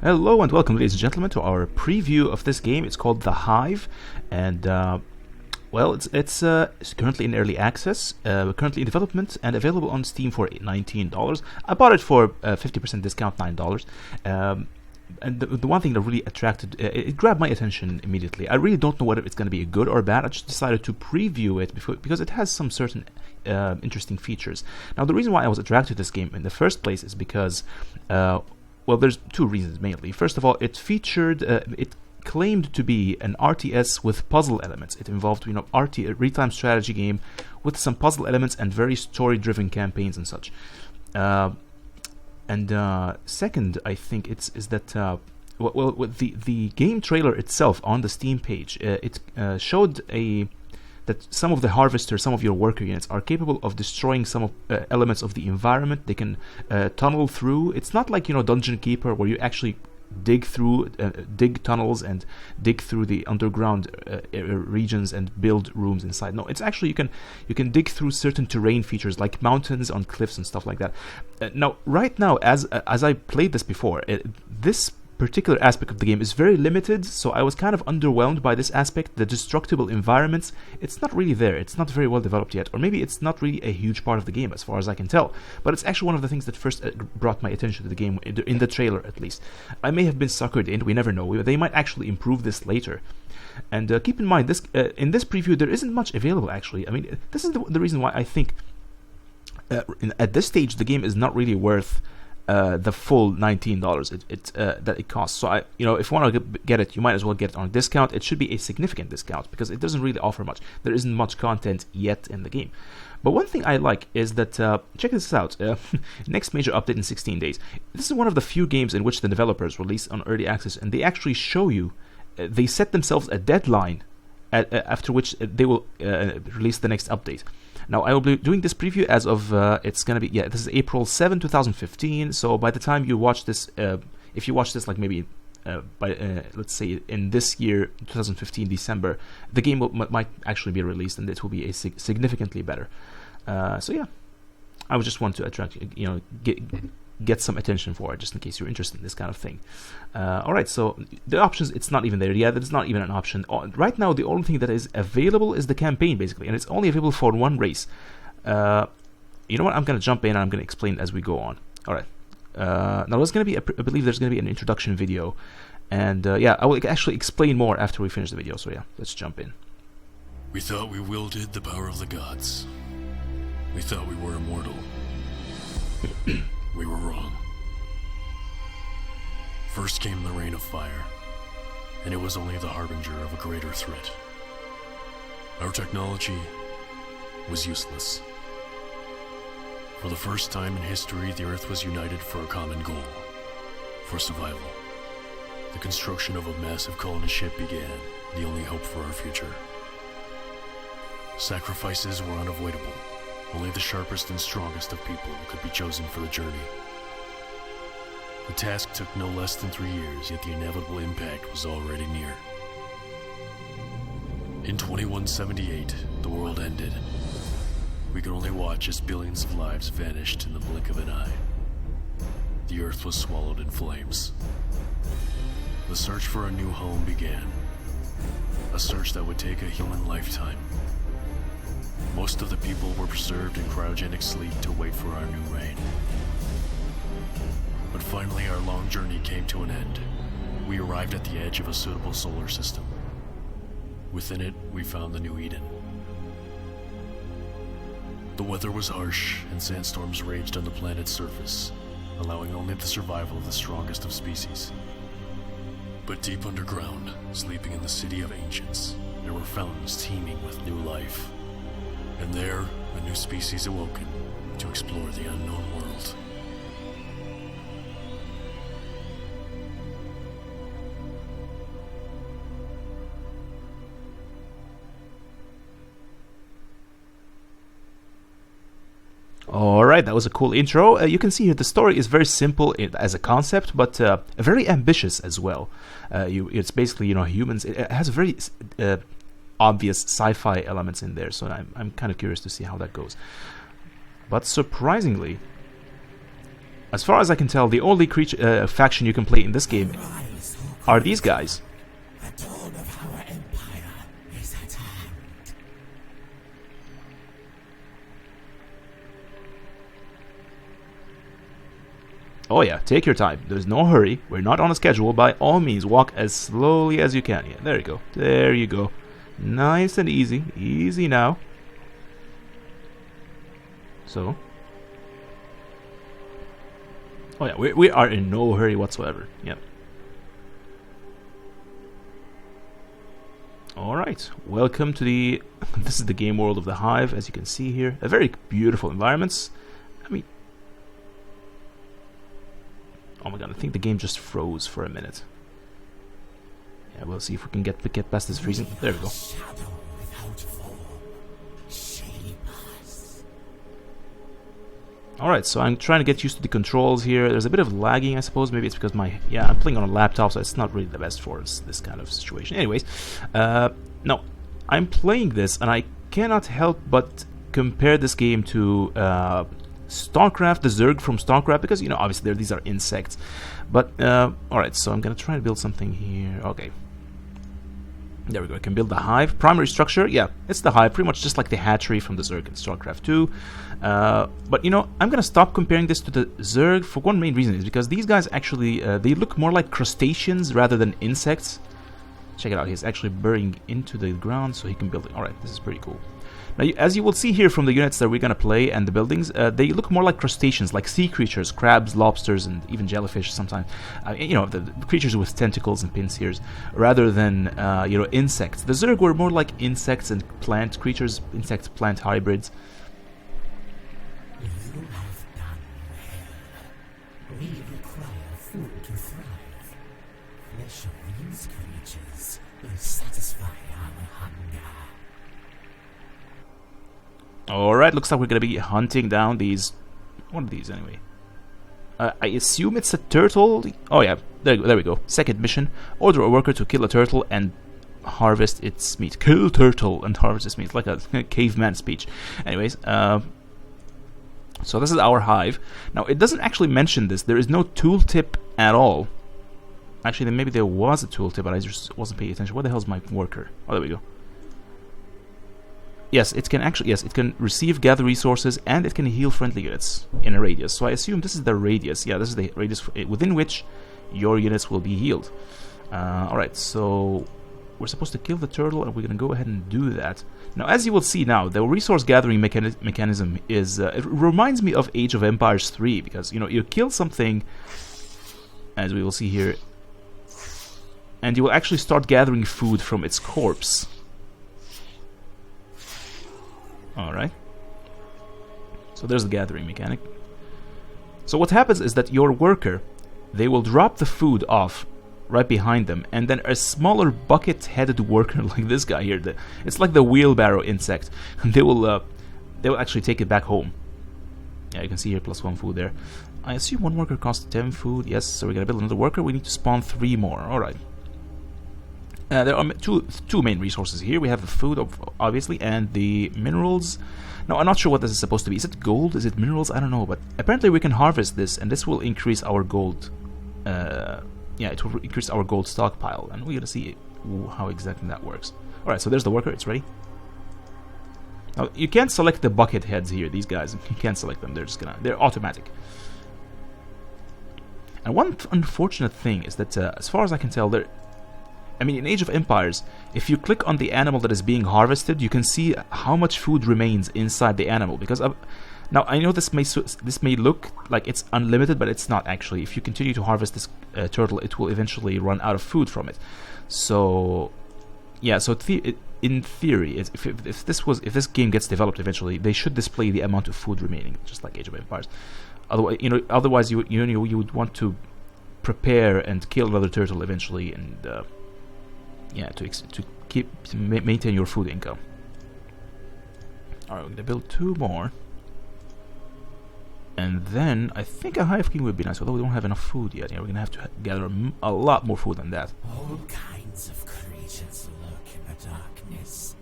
Hello and welcome, ladies and gentlemen, to our preview of this game. It's called The Hive, and well, it's currently in early access, currently in development, and available on Steam for $19. I bought it for 50% discount, $9. And the one thing that really attracted, it grabbed my attention immediately. I really don't know whether it's going to be good or bad. I just decided to preview it because it has some certain interesting features. Now, the reason why I was attracted to this game in the first place is because well, there's two reasons mainly. First of all, it claimed to be an RTS with puzzle elements. It involved, a real-time strategy game with some puzzle elements and very story-driven campaigns and such. And second, I think is that with the game trailer itself on the Steam page, it showed that some of the harvesters, some of your worker units, are capable of destroying some elements of the environment. They can tunnel through. It's not like Dungeon Keeper, where you actually dig tunnels and dig through the underground regions and build rooms inside. No, it's actually you can dig through certain terrain features like mountains on cliffs and stuff like that. Now, right now, as I played this before, this particular aspect of the game is very limited, so I was kind of underwhelmed by this aspect. The destructible environments, it's not really there. It's not very well developed yet, or maybe it's not really a huge part of the game as far as I can tell. But it's actually one of the things that first brought my attention to the game, in the trailer at least. I may have been suckered in, we never know. They might actually improve this later. And keep in mind, this in this preview there isn't much available actually. I mean, this is the reason why I think at this stage the game is not really worth the full $19 that it costs. So if you want to get it, you might as well get it on a discount. It should be a significant discount because it doesn't really offer much. There isn't much content yet in the game. But one thing I like is that, check this out, next major update in 16 days. This is one of the few games in which the developers release on early access, and they actually show you, they set themselves a deadline after which they will release the next update. Now, I will be doing this preview as of, it's going to be, this is April 7, 2015, so by the time you watch this, if you watch this like maybe let's say in this year, 2015, December, the game might actually be released, and it will be significantly better. So yeah, I would just want to attract, get some attention for it, just in case you're interested in this kind of thing. Alright, so the options, it's not even there. Yeah, there's not even an option. Right now, the only thing that is available is the campaign, basically, and it's only available for one race. You know what? I'm going to jump in and I'm going to explain as we go on. Alright. Now, there's going to be, I believe there's going to be an introduction video, and yeah, I will actually explain more after we finish the video, so yeah, let's jump in. We thought we wielded the power of the gods. We thought we were immortal. We were wrong. First came the rain of fire, and it was only the harbinger of a greater threat. Our technology was useless. For the first time in history, the Earth was united for a common goal, for survival. The construction of a massive colony ship began, the only hope for our future. Sacrifices were unavoidable. Only the sharpest and strongest of people could be chosen for the journey. The task took no less than 3 years, yet the inevitable impact was already near. In 2178, the world ended. We could only watch as billions of lives vanished in the blink of an eye. The Earth was swallowed in flames. The search for a new home began. A search that would take a human lifetime. Most of the people were preserved in cryogenic sleep to wait for our new reign. But finally, our long journey came to an end. We arrived at the edge of a suitable solar system. Within it, we found the new Eden. The weather was harsh, and sandstorms raged on the planet's surface, allowing only the survival of the strongest of species. But deep underground, sleeping in the city of ancients, there were fountains teeming with new life. And there, a new species awoken to explore the unknown world. Alright, that was a cool intro. You can see here the story is very simple as a concept, but very ambitious as well. It's basically, humans. It has very obvious sci-fi elements in there, so I'm kind of curious to see how that goes. But surprisingly, as far as I can tell, the only creature faction you can play in this game are these guys. The dawn of our empire is at hand. Oh yeah, take your time. There's no hurry. We're not on a schedule. By all means, walk as slowly as you can. Yeah, there you go. There you go. Nice and easy. Easy now. So. Oh yeah, we are in no hurry whatsoever. Yep. Alright, welcome to the... This is the game world of the Hive, as you can see here. A very beautiful environments. I mean... Oh my god, I think the game just froze for a minute. Yeah, we'll see if we can get past this freezing. There we go. Alright, so I'm trying to get used to the controls here. There's a bit of lagging, I suppose. Maybe it's because I'm playing on a laptop, so it's not really the best for this kind of situation. Anyways, no, I'm playing this, and I cannot help but compare this game to StarCraft, the Zerg from StarCraft, because, you know, obviously these are insects. But, alright, so I'm going to try to build something here. Okay. There we go, I can build the Hive. Primary structure, yeah, it's the Hive, pretty much just like the hatchery from the Zerg in StarCraft 2. But, you know, I'm going to stop comparing this to the Zerg for one main reason, is because these guys actually, they look more like crustaceans rather than insects. Check it out, he's actually burrowing into the ground so he can build it. Alright, this is pretty cool. Now, as you will see here from the units that we're going to play and the buildings, they look more like crustaceans, like sea creatures, crabs, lobsters, and even jellyfish sometimes. You know, the creatures with tentacles and pincers, rather than, you know, insects. The Zerg were more like insects and plant creatures, insect-plant hybrids. You have done well. We require food to thrive. Flesh of these creatures will satisfy our hunger. Alright, looks like we're going to be hunting down these... What are these, anyway? I assume it's a turtle? Oh yeah, there we go. Second mission. Order a worker to kill a turtle and harvest its meat. Kill turtle and harvest its meat. Like a caveman speech. Anyways, so this is our Hive. Now, it doesn't actually mention this. There is no tooltip at all. Actually, maybe there was a tooltip, but I just wasn't paying attention. What the hell is my worker? Oh, there we go. Yes, it can actually, yes, it can receive, gather resources, and it can heal friendly units in a radius. So I assume this is the radius. Yeah, this is the radius within which your units will be healed. Alright, so we're supposed to kill the turtle, and we're going to go ahead and do that. Now, as you will see now, the resource gathering mechanism is, it reminds me of Age of Empires 3, because, you know, you kill something, as we will see here, and you will actually start gathering food from its corpse. Alright. So there's the gathering mechanic. So what happens is that your worker, they will drop the food off right behind them, and then a smaller bucket-headed worker like this guy here, it's like the wheelbarrow insect, and they will actually take it back home. Yeah, you can see here +1 food there. I assume one worker costs 10 food. Yes, so we're gonna build another worker. We need to spawn 3 more. Alright. There are two main resources here. We have the food, obviously, and the minerals. Now, I'm not sure what this is supposed to be. Is it gold? Is it minerals? I don't know, but apparently we can harvest this, and this will increase our gold. Yeah, it will increase our gold stockpile, and we're gonna see how exactly that works. Alright, so there's the worker. It's ready. Now, you can't select the bucket heads here. These guys, you can't select them. They're automatic. And one unfortunate thing is that, as far as I can tell, I mean, in Age of Empires, if you click on the animal that is being harvested, you can see how much food remains inside the animal. Because now I know this may look like it's unlimited, but it's not actually. If you continue to harvest this turtle, it will eventually run out of food from it. So, yeah. So in theory, if this game gets developed eventually, they should display the amount of food remaining, just like Age of Empires. Otherwise, you would want to prepare and kill another turtle eventually, and yeah, to maintain your food income. Alright, we're gonna build 2 more, and then I think a Hive King would be nice, although we don't have enough food yet. Yeah, we're gonna have to gather a lot more food than that. All kinds of creatures lurk in the darkness,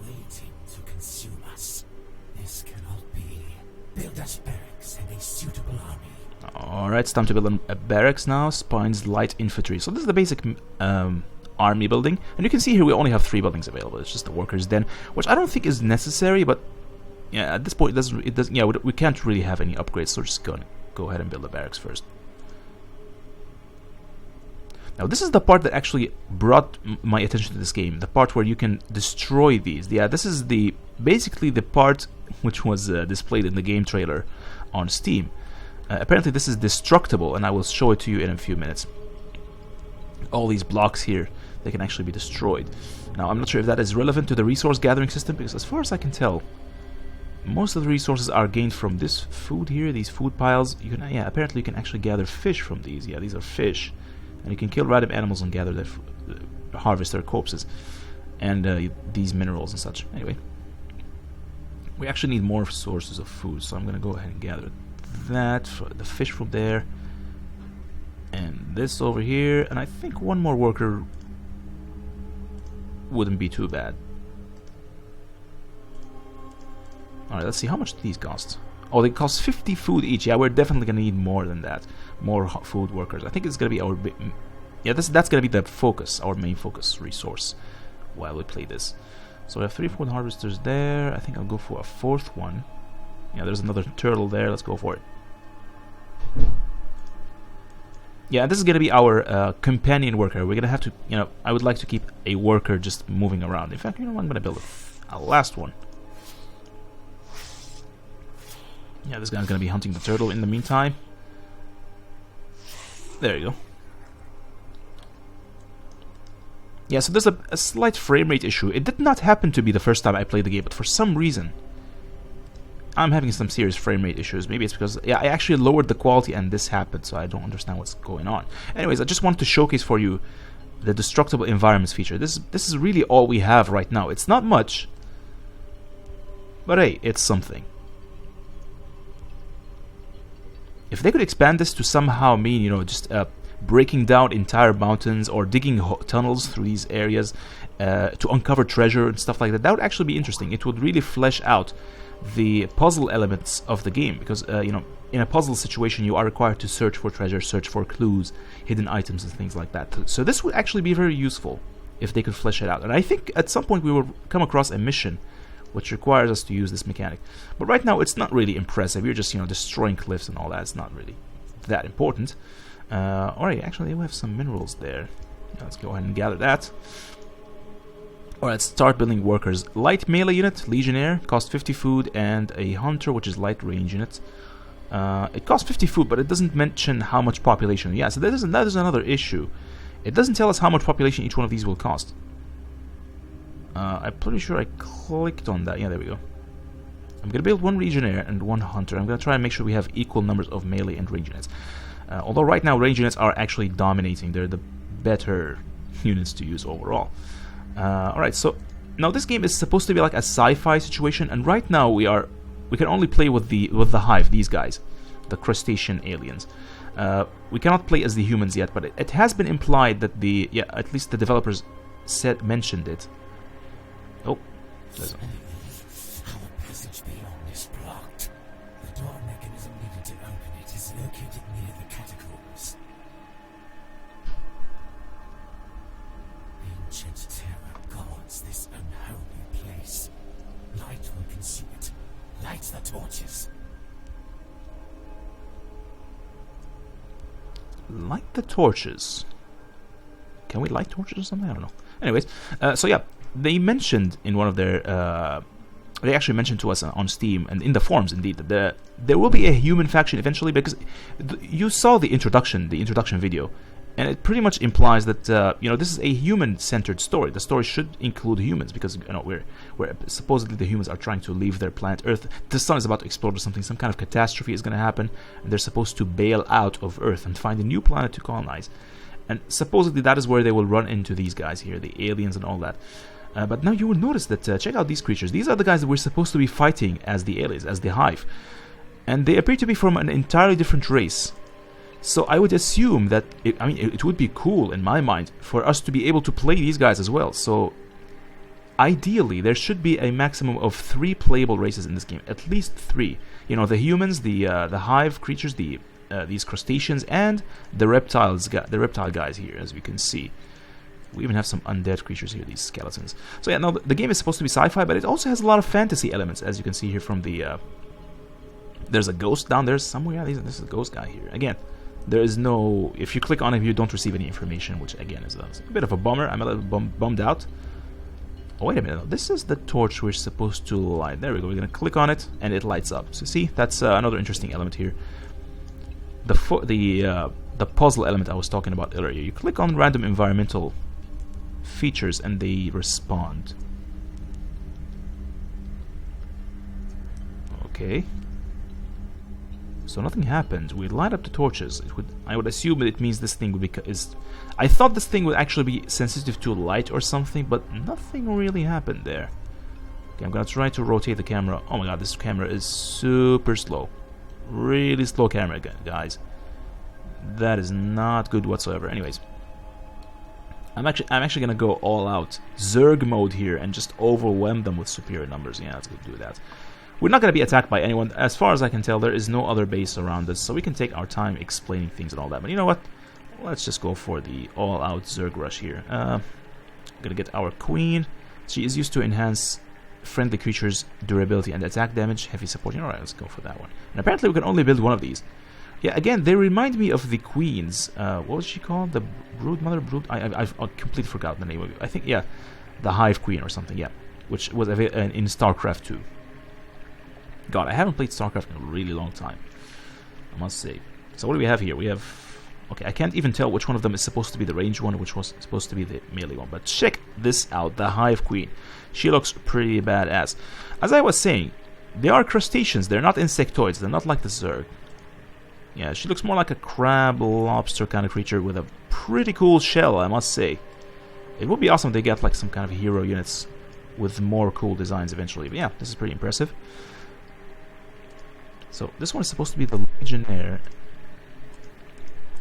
waiting to consume us. This cannot be. Build us barracks and a suitable army. Alright, it's time to build a barracks now. Spines light infantry. So this is the basic army building. And you can see here we only have 3 buildings available. It's just the workers' den, which I don't think is necessary, but yeah, at this point it doesn't yeah, we can't really have any upgrades, so we're just going to go ahead and build the barracks first. Now this is the part that actually brought my attention to this game, the part where you can destroy these. Yeah, this is basically the part which was displayed in the game trailer on Steam. Apparently this is destructible, and I will show it to you in a few minutes. All these blocks here, they can actually be destroyed. Now I'm not sure if that is relevant to the resource gathering system, because as far as I can tell, most of the resources are gained from this food here, these food piles. You can, yeah, apparently you can actually gather fish from these. Yeah, these are fish. And you can kill random animals and gather their harvest their corpses and these minerals and such. Anyway, we actually need more sources of food, so I'm gonna go ahead and gather that, the fish from there, and this over here, and I think one more worker wouldn't be too bad. Alright, let's see how much these cost. Oh, they cost 50 food each. Yeah, we're definitely gonna need more than that. More food workers. I think it's gonna be our yeah, that's gonna be the focus, our main focus resource while we play this. So we have 3 food harvesters there. I think I'll go for a 4th one. Yeah, there's another turtle there. Let's go for it. Yeah, this is gonna be our companion worker. We're gonna have to, you know, I would like to keep a worker just moving around. In fact, you know what, I'm gonna build a last one. Yeah, this guy's gonna be hunting the turtle in the meantime. There you go. Yeah, so there's a slight frame rate issue. It did not happen to be the first time I played the game, but for some reason I'm having some serious frame rate issues. Maybe it's because, yeah, I actually lowered the quality and this happened, so I don't understand what's going on. Anyways, I just wanted to showcase for you the destructible environments feature. This is really all we have right now. It's not much, but hey, it's something. If they could expand this to somehow mean, you know, just breaking down entire mountains or digging tunnels through these areas to uncover treasure and stuff like that, that would actually be interesting. It would really flesh out the puzzle elements of the game, because, you know, in a puzzle situation you are required to search for treasure, search for clues, hidden items and things like that. So this would actually be very useful if they could flesh it out. And I think at some point we will come across a mission which requires us to use this mechanic. But right now it's not really impressive. You're just, you know, destroying cliffs and all that. It's not really that important. Alright, actually we have some minerals there. Let's go ahead and gather that. Alright, start building workers. Light melee unit, legionnaire, cost 50 food, and a hunter, which is light range unit. It costs 50 food, but it doesn't mention how much population. Yeah, so that is another issue. It doesn't tell us how much population each one of these will cost. I'm pretty sure I clicked on that. Yeah, there we go. I'm gonna build 1 legionnaire and 1 hunter. I'm gonna try and make sure we have equal numbers of melee and range units. Although right now range units are actually dominating. They're the better units to use overall. Alright, so now this game is supposed to be like a sci-fi situation, and right now we can only play with the Hive, these guys, the crustacean aliens. We cannot play as the humans yet, but it has been implied that at least the developers mentioned it. Oh, there's our passage beyond is blocked. The door mechanism needed to open it is located near the catacombs. Ancient terror guards this unholy place. Light will consume it. Light the torches. Light the torches. Can we light torches or something? I don't know. Anyways, so yeah. They mentioned in one of their, they actually mentioned to us on Steam and in the forums, indeed, that there will be a human faction eventually, because you saw the introduction video, and it pretty much implies that you know, this is a human-centered story. The story should include humans, because, you know, we're supposedly the humans are trying to leave their planet Earth. The sun is about to explode or something. Some kind of catastrophe is going to happen, and they're supposed to bail out of Earth and find a new planet to colonize. And supposedly that is where they will run into these guys here, the aliens and all that. But now you will notice that, check out these creatures. These are the guys that we're supposed to be fighting as the aliens, as the Hive. And they appear to be from an entirely different race. So I would assume that, it would be cool in my mind for us to be able to play these guys as well. So ideally, there should be a maximum of 3 playable races in this game. At least 3. You know, the humans, the Hive creatures, the these crustaceans and the reptiles, the reptile guys here, as we can see. We even have some undead creatures here, these skeletons. So yeah, no, the game is supposed to be sci-fi, but it also has a lot of fantasy elements, as you can see here from the... there's a ghost down there somewhere. Yeah, this is a ghost guy here. Again, there is no... If you click on it, you don't receive any information, which again is a bit of a bummer. I'm a little bummed out. Oh, wait a minute. This is the torch we're supposed to light. There we go. We're going to click on it, and it lights up. So see, that's another interesting element here. The puzzle element I was talking about earlier. You click on random environmental features, and they respond. Okay. So nothing happened. We light up the torches. I would assume that it means this thing would be... I thought this thing would actually be sensitive to light or something, but nothing really happened there. Okay, I'm gonna try to rotate the camera. Oh my god, this camera is super slow. Really slow camera, guys. That is not good whatsoever. Anyways, I'm actually gonna go all out Zerg mode here and just overwhelm them with superior numbers. Yeah, let's go do that. We're not going to be attacked by anyone. As far as I can tell, there is no other base around us, so we can take our time explaining things and all that. But you know what? Let's just go for the all-out Zerg rush here. Going to get our queen. She is used to enhance friendly creatures' durability and attack damage, heavy support. Alright, let's go for that one. And apparently we can only build one of these. Yeah, again, they remind me of the queens. What was she called? The Brood Mother? I've completely forgotten the name of it. I think, yeah, the Hive Queen or something, yeah. Which was in StarCraft 2. God, I haven't played StarCraft in a really long time, I must say. So what do we have here? We have... Okay, I can't even tell which one of them is supposed to be the range one, which was supposed to be the melee one. But check this out, the Hive Queen. She looks pretty badass. As I was saying, they are crustaceans. They're not insectoids. They're not like the Zerg. Yeah, she looks more like a crab, lobster kind of creature with a pretty cool shell, I must say. It would be awesome if they get like some kind of hero units with more cool designs eventually. But yeah, this is pretty impressive. So this one is supposed to be the Legionnaire.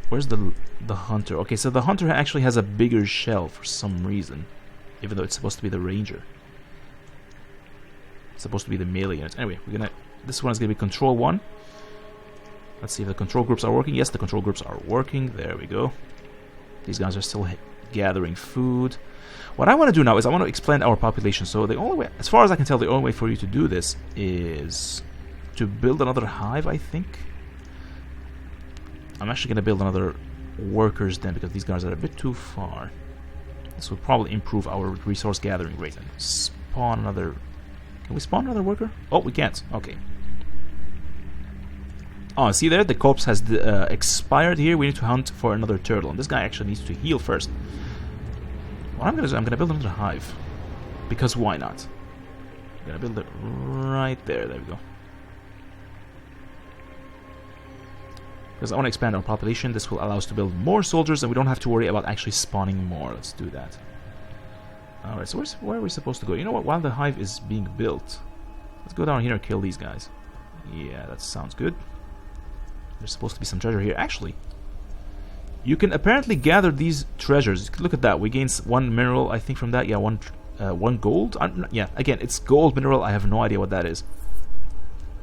Where's the Hunter? Okay, so the Hunter actually has a bigger shell for some reason, even though it's supposed to be the Ranger. It's supposed to be the melee units. Anyway, this one is gonna be Control 1. Let's see if the control groups are working. Yes, the control groups are working. There we go. These guys are still gathering food. What I want to do now is I want to expand our population. So the only way, as far as I can tell, the only way for you to do this is to build another hive, I think. I'm actually going to build another workers then, because these guys are a bit too far. This will probably improve our resource gathering rate. And spawn another... Can we spawn another worker? Oh, we can't. Okay. Oh, see there? The corpse has expired here. We need to hunt for another turtle. And this guy actually needs to heal first. What I'm going to do, I'm going to build another hive. Because why not? I'm going to build it right there. There we go. Because I want to expand our population. This will allow us to build more soldiers, and we don't have to worry about actually spawning more. Let's do that. Alright, so where are we supposed to go? You know what? While the hive is being built, let's go down here and kill these guys. Yeah, that sounds good. There's supposed to be some treasure here. Actually, you can apparently gather these treasures. Look at that. We gain 1 mineral, I think, from that. Yeah, one gold. Yeah, again, it's gold mineral. I have no idea what that is.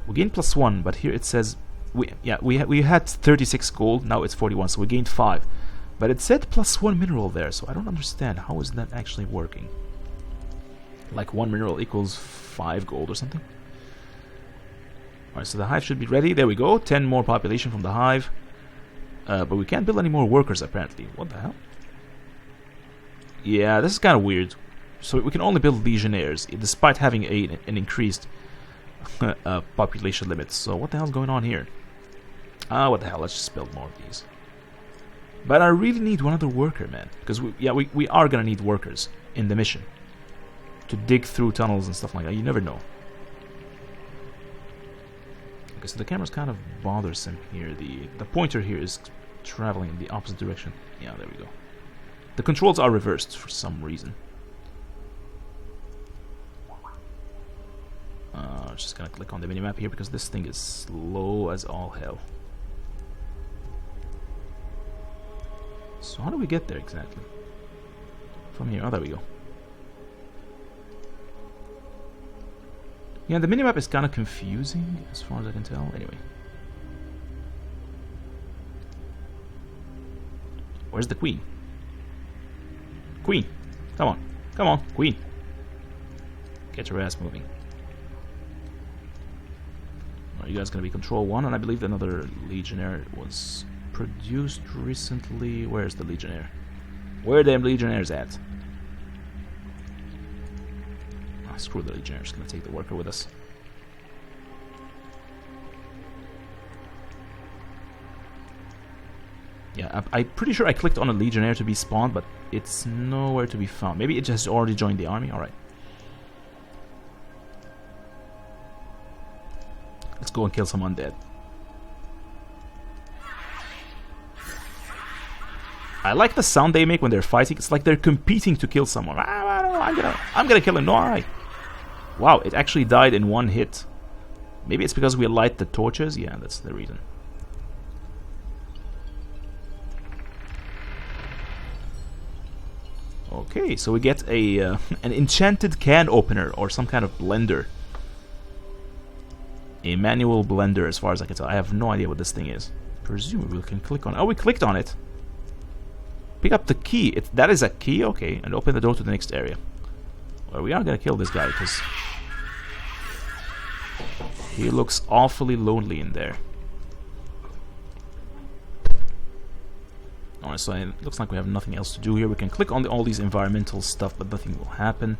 We gained +1, but here it says... We had 36 gold, now it's 41, so we gained 5. But it said +1 mineral there, so I don't understand. How is that actually working? Like 1 mineral equals 5 gold or something? Alright, so the hive should be ready. There we go, 10 more population from the hive. But we can't build any more workers, apparently. What the hell? Yeah, this is kind of weird. So we can only build legionnaires, despite having an increased population limit. So what the hell's going on here? What the hell, let's just build more of these. But I really need one other worker, man. Because we are gonna need workers in the mission. To dig through tunnels and stuff like that. You never know. Okay, so the camera's kind of bothersome here. The pointer here is traveling in the opposite direction. Yeah, there we go. The controls are reversed for some reason. Just gonna click on the minimap here because this thing is slow as all hell. So how do we get there exactly? From here. Oh, there we go. Yeah, the minimap is kind of confusing as far as I can tell. Anyway. Where's the queen? Queen! Come on. Come on, queen. Get your ass moving. Are you guys going to be Control 1? And I believe another Legionnaire was produced recently. Where's the Legionnaire? Where are them Legionnaires at? Ah, screw the Legionnaires. Going to take the worker with us. Yeah, I'm pretty sure I clicked on a Legionnaire to be spawned, but it's nowhere to be found. Maybe it just already joined the army. Alright. Let's go and kill some undead. I like the sound they make when they're fighting. It's like they're competing to kill someone. I'm gonna kill him. No, alright. Wow, it actually died in one hit. Maybe it's because we light the torches. Yeah, that's the reason. Okay, so we get a an enchanted can opener or some kind of blender. A manual blender, as far as I can tell. I have no idea what this thing is. Presumably we can click on it. Oh, we clicked on it. Pick up the key. That is a key? Okay, and open the door to the next area. Well, we are gonna kill this guy because he looks awfully lonely in there. Alright, so it looks like we have nothing else to do here. We can click on all these environmental stuff, but nothing will happen.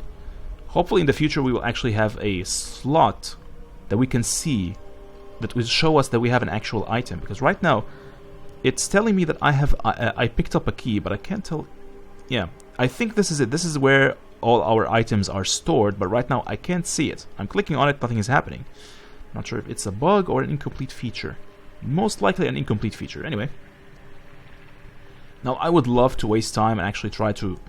Hopefully in the future we will actually have a slot that we can see that will show us that we have an actual item. Because right now, it's telling me that I picked up a key, but I can't tell... Yeah, I think this is it. This is where all our items are stored, but right now I can't see it. I'm clicking on it, nothing is happening. Not sure if it's a bug or an incomplete feature. Most likely an incomplete feature. Anyway. Now, I would love to waste time and actually try to,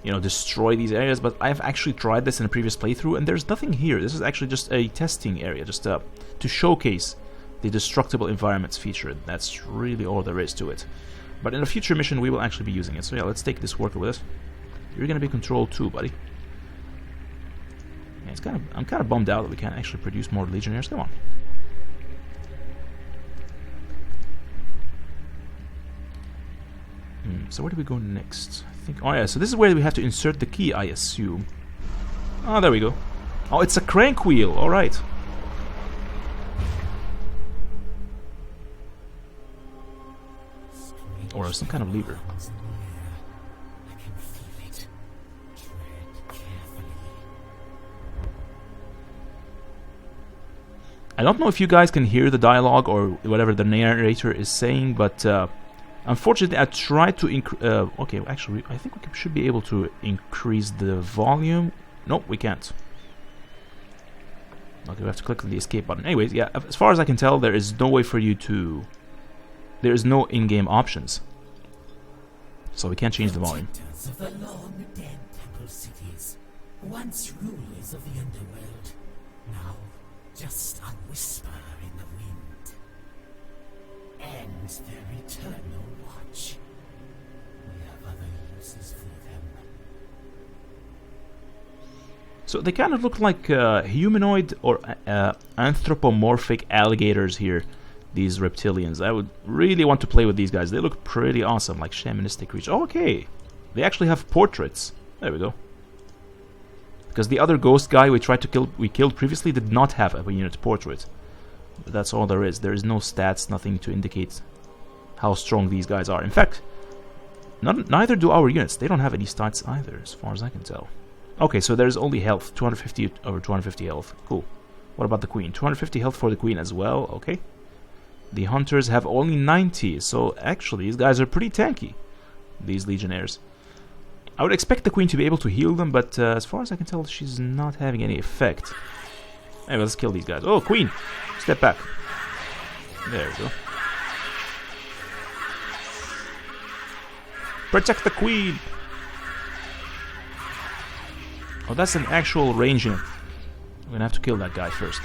you know, destroy these areas, but I've actually tried this in a previous playthrough, and there's nothing here. This is actually just a testing area, just to showcase the destructible environments feature. That's really all there is to it. But in a future mission, we will actually be using it. So yeah, let's take this worker with us. You're gonna be Control 2, buddy. Yeah, I'm kind of bummed out that we can't actually produce more Legionnaires. Come on. So where do we go next? I think. Oh yeah, so this is where we have to insert the key, I assume. Oh, there we go. Oh, it's a crank wheel. All right. Or some kind of lever. I don't know if you guys can hear the dialogue or whatever the narrator is saying, but unfortunately I tried to okay, actually I think we should be able to increase the volume. Nope, we can't. Okay, we have to click on the escape button. Anyways, yeah, as far as I can tell, there is no way for you to... There is no in-game options. So we can't change the volume. Of the long-dead temple cities, once rulers of the underworld, now just a whisper in the wind. And their eternal watch. We have other uses for them. So they kind of look like humanoid or anthropomorphic alligators here. These reptilians. I would really want to play with these guys. They look pretty awesome, like shamanistic creatures. Oh, okay, they actually have portraits. There we go. Because the other ghost guy we killed previously did not have a unit portrait. But that's all there is. There is no stats, nothing to indicate how strong these guys are. In fact, neither do our units. They don't have any stats either, as far as I can tell. Okay, so there's only health. 250 over 250 health. Cool. What about the queen? 250 health for the queen as well. Okay. The hunters have only 90, so actually these guys are pretty tanky, these legionnaires. I would expect the queen to be able to heal them, but as far as I can tell, she's not having any effect. Anyway, let's kill these guys. Oh, queen! Step back. There we go. Protect the queen! Oh, that's an actual range unit. I'm gonna have to kill that guy first.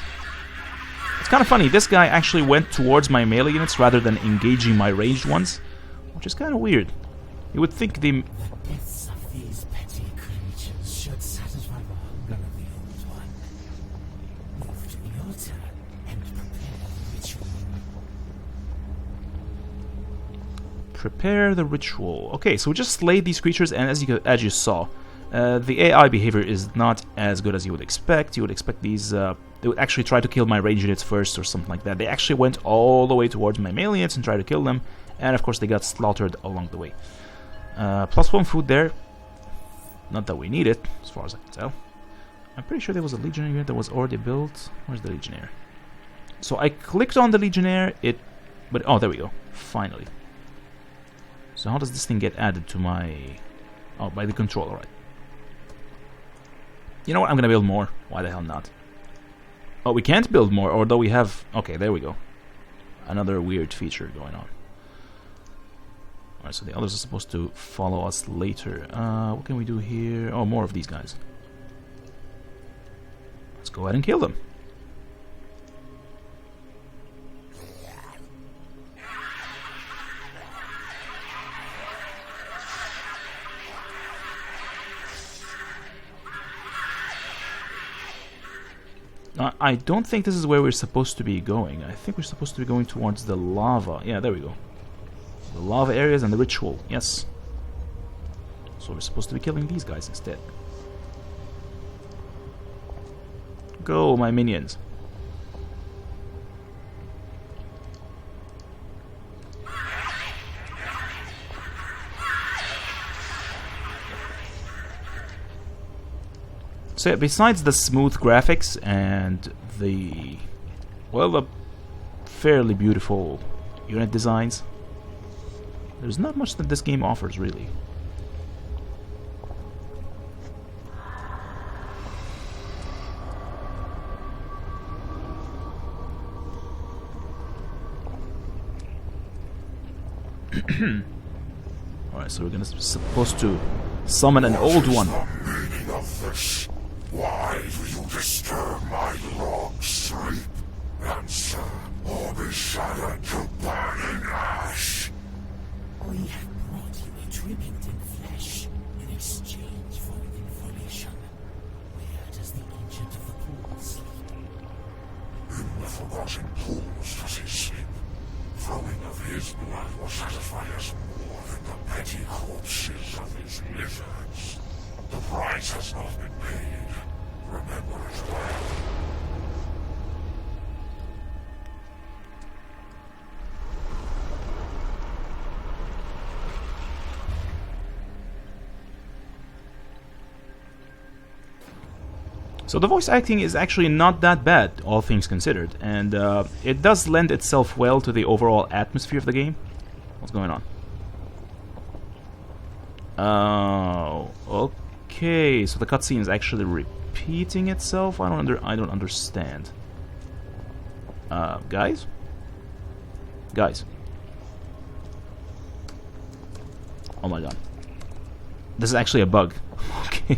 It's kind of funny, this guy actually went towards my melee units rather than engaging my ranged ones, which is kind of weird. You would think the deaths of these petty creatures should satisfy the hunger of the Old One. Move to the altar and prepare the ritual. Prepare the ritual. Okay, so we just slayed these creatures, and as you saw, the AI behavior is not as good as you would expect. You would expect these... they would actually try to kill my range units first or something like that. They actually went all the way towards my melee units and tried to kill them, and of course they got slaughtered along the way. +1 food there. Not that we need it, as far as I can tell. I'm pretty sure there was a Legionnaire unit that was already built. Where's the Legionnaire? So I clicked on the Legionnaire, but oh, there we go. Finally. So how does this thing get added to my... Oh, by the controller, right. You know what, I'm gonna build more. Why the hell not? Oh, we can't build more, although we have... Okay, there we go. Another weird feature going on. Alright, so the others are supposed to follow us later. What can we do here? Oh, more of these guys. Let's go ahead and kill them. I don't think this is where we're supposed to be going. I think we're supposed to be going towards the lava. Yeah, there we go. The lava areas and the ritual. Yes. So we're supposed to be killing these guys instead. Go, my minions. So yeah, besides the smooth graphics and the, well, the fairly beautiful unit designs, there's not much that this game offers, really. Alright, so we're supposed to summon an old one. Why do you disturb my long sleep? Answer, or be shattered to burning ash. We have brought you a tribute in flesh in exchange for information. Where does the Ancient of the Pool sleep? In the forgotten pools does he sleep. Throwing of his blood will satisfy us more than the petty corpses of his lizards. The price has not been paid. Remember it well. So the voice acting is actually not that bad, all things considered, and it does lend itself well to the overall atmosphere of the game. What's going on? Oh, okay. So the cutscene is actually repeating itself. I don't understand. Guys, oh my god, this is actually a bug. Okay,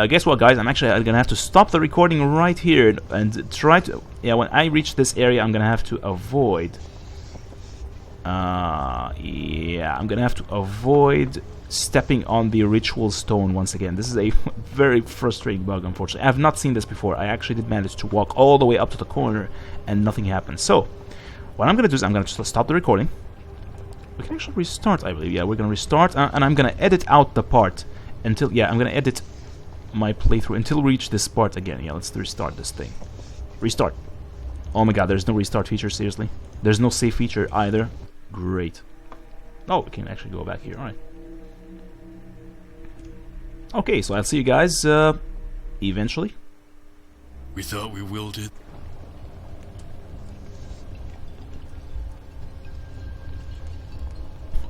guess what, guys? I'm gonna have to stop the recording right here and try to. Yeah, when I reach this area, I'm gonna have to avoid. Yeah, I'm gonna have to avoid stepping on the ritual stone once again. This is a very frustrating bug, unfortunately. I have not seen this before. I actually did manage to walk all the way up to the corner and nothing happened. So, what I'm going to do is I'm going to stop the recording. We can actually restart, I believe. Yeah, we're going to restart, and I'm going to edit out the part until... Yeah, I'm going to edit my playthrough until we reach this part again. Yeah, let's restart this thing. Restart. Oh my god, there's no restart feature, seriously. There's no save feature either. Great. Oh, we can actually go back here. Alright. Okay, so I'll see you guys eventually. We thought we willed it.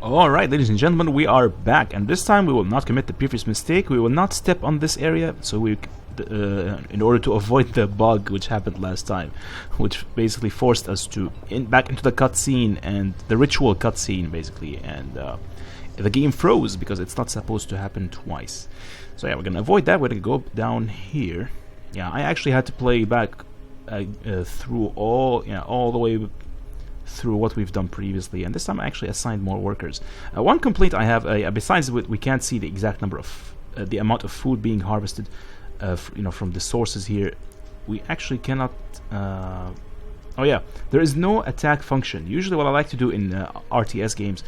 Alright, ladies and gentlemen, we are back, and this time we will not commit the previous mistake. We will not step on this area, so we, in order to avoid the bug which happened last time, which basically forced us to back into the cutscene and the ritual cutscene, basically, and the game froze because it's not supposed to happen twice. So yeah, we're gonna avoid that. We're gonna go down here. Yeah, I actually had to play back through all the way through what we've done previously, and this time I actually assigned more workers. One complaint I have, besides we can't see the exact number of the amount of food being harvested, from the sources here. We actually cannot. Oh yeah, there is no attack function. Usually, what I like to do in RTS games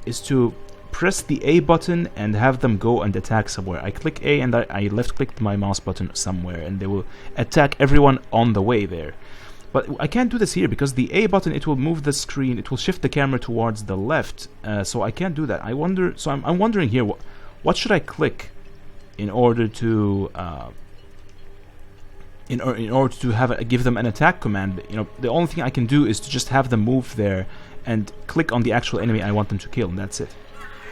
is to press the A button and have them go and attack somewhere. I click A and I left-click my mouse button somewhere, and they will attack everyone on the way there. But I can't do this here because the A button, it will move the screen, it will shift the camera towards the left, so I can't do that. I'm wondering here, what should I click in order to in order to give them an attack command? You know, the only thing I can do is to just have them move there and click on the actual enemy I want them to kill, and that's it.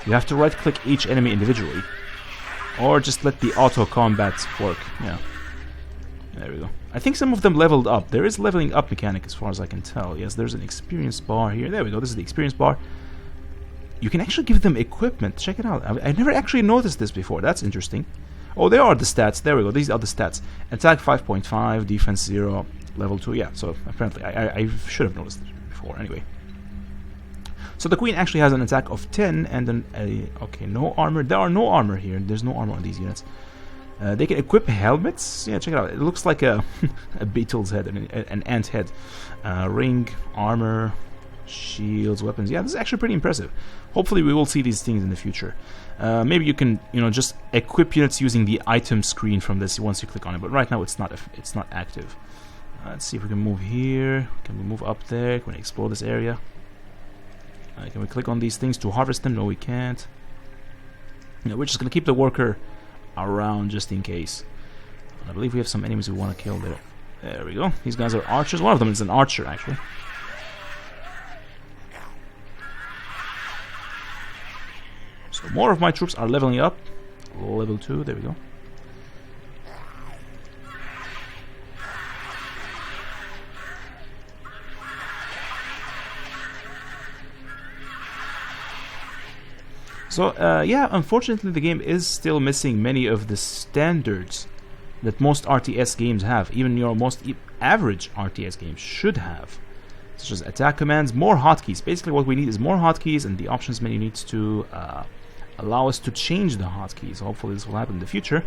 You have to right-click each enemy individually, or just let the auto combat work. Yeah, there we go. I think some of them leveled up. There is leveling up mechanic as far as I can tell. Yes, there's an experience bar here. There we go. This is the experience bar. You can actually give them equipment. Check it out. I never actually noticed this before. That's interesting. Oh, there are the stats. There we go. These are the stats. Attack 5.5, defense 0, level 2. Yeah, so apparently I should have noticed it before. Anyway. So the queen actually has an attack of 10 and okay, no armor. There are no armor here. There's no armor on these units. They can equip helmets. Yeah, check it out. It looks like a beetle's head, an ant head. Ring, armor, shields, weapons. Yeah, this is actually pretty impressive. Hopefully we will see these things in the future. Maybe you can, just equip units using the item screen from this once you click on it. But right now it's not active. Let's see if we can move here. Can we move up there? Can we explore this area? Can we click on these things to harvest them? No, we can't. We're just gonna keep the worker around just in case. I believe we have some enemies we want to kill there. There we go. These guys are archers. One of them is an archer, actually. So more of my troops are leveling up. Level 2. There we go. So, yeah, unfortunately the game is still missing many of the standards that most RTS games have. Even your most average RTS games should have. Such as attack commands, more hotkeys. Basically what we need is more hotkeys, and the options menu needs to allow us to change the hotkeys. Hopefully this will happen in the future.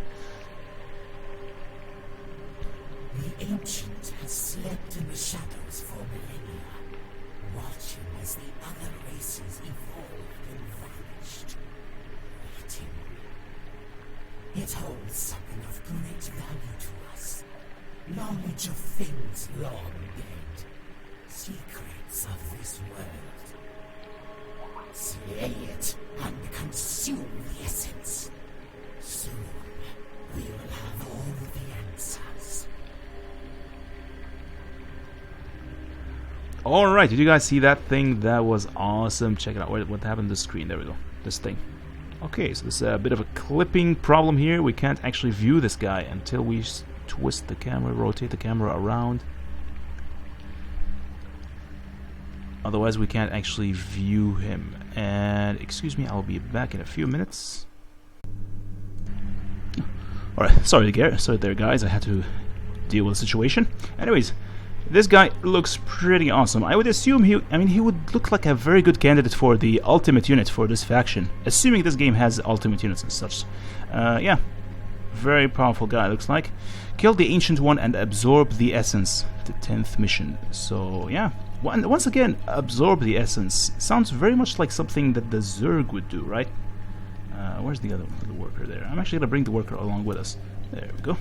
The ancient has slept in the shadows for millennia, watching as the other races evolved and vanished. Waiting. It holds something of great value to us. Knowledge of things long dead. Secrets of this world. Slay it and consume the essence. Soon we will have all the answers. Alright, did you guys see that thing? That was awesome. Check it out. What happened to the screen? There we go. This thing. Okay, so there's a bit of a clipping problem here. We can't actually view this guy until we twist the camera, rotate the camera around. Otherwise we can't actually view him. And excuse me, I'll be back in a few minutes. Alright, sorry there guys, I had to deal with the situation. Anyways, this guy looks pretty awesome. I would assume he would look like a very good candidate for the ultimate unit for this faction, assuming this game has ultimate units and such. Yeah, very powerful guy looks like. Kill the Ancient One and absorb the essence. The 10th mission. So yeah, once again, absorb the essence. Sounds very much like something that the Zerg would do, right? Where's the other worker there? I'm actually gonna bring the worker along with us. There we go.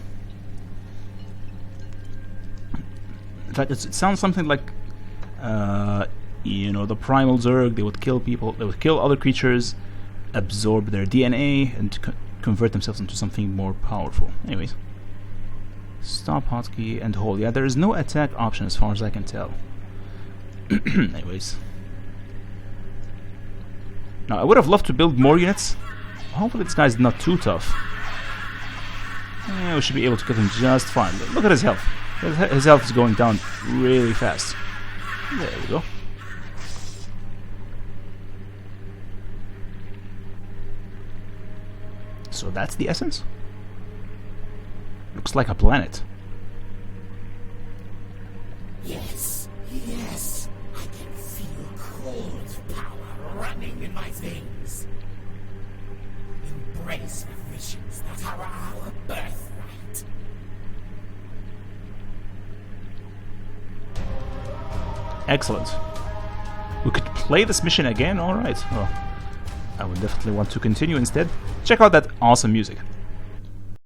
In fact, it sounds something like, the primal Zerg. They would kill people, they would kill other creatures, absorb their DNA, and convert themselves into something more powerful. Anyways. Stop hotkey and hold. Yeah, there is no attack option as far as I can tell. Anyways. Now, I would have loved to build more units. Hopefully this guy's not too tough. Yeah, we should be able to kill him just fine. Look at his health. His health is going down really fast. There we go. So that's the essence? Looks like a planet. Yes, yes, I can feel cold power running in my veins. Embrace the visions that are our birthright. Excellent. We could play this mission again? Alright, well, I would definitely want to continue instead. Check out that awesome music.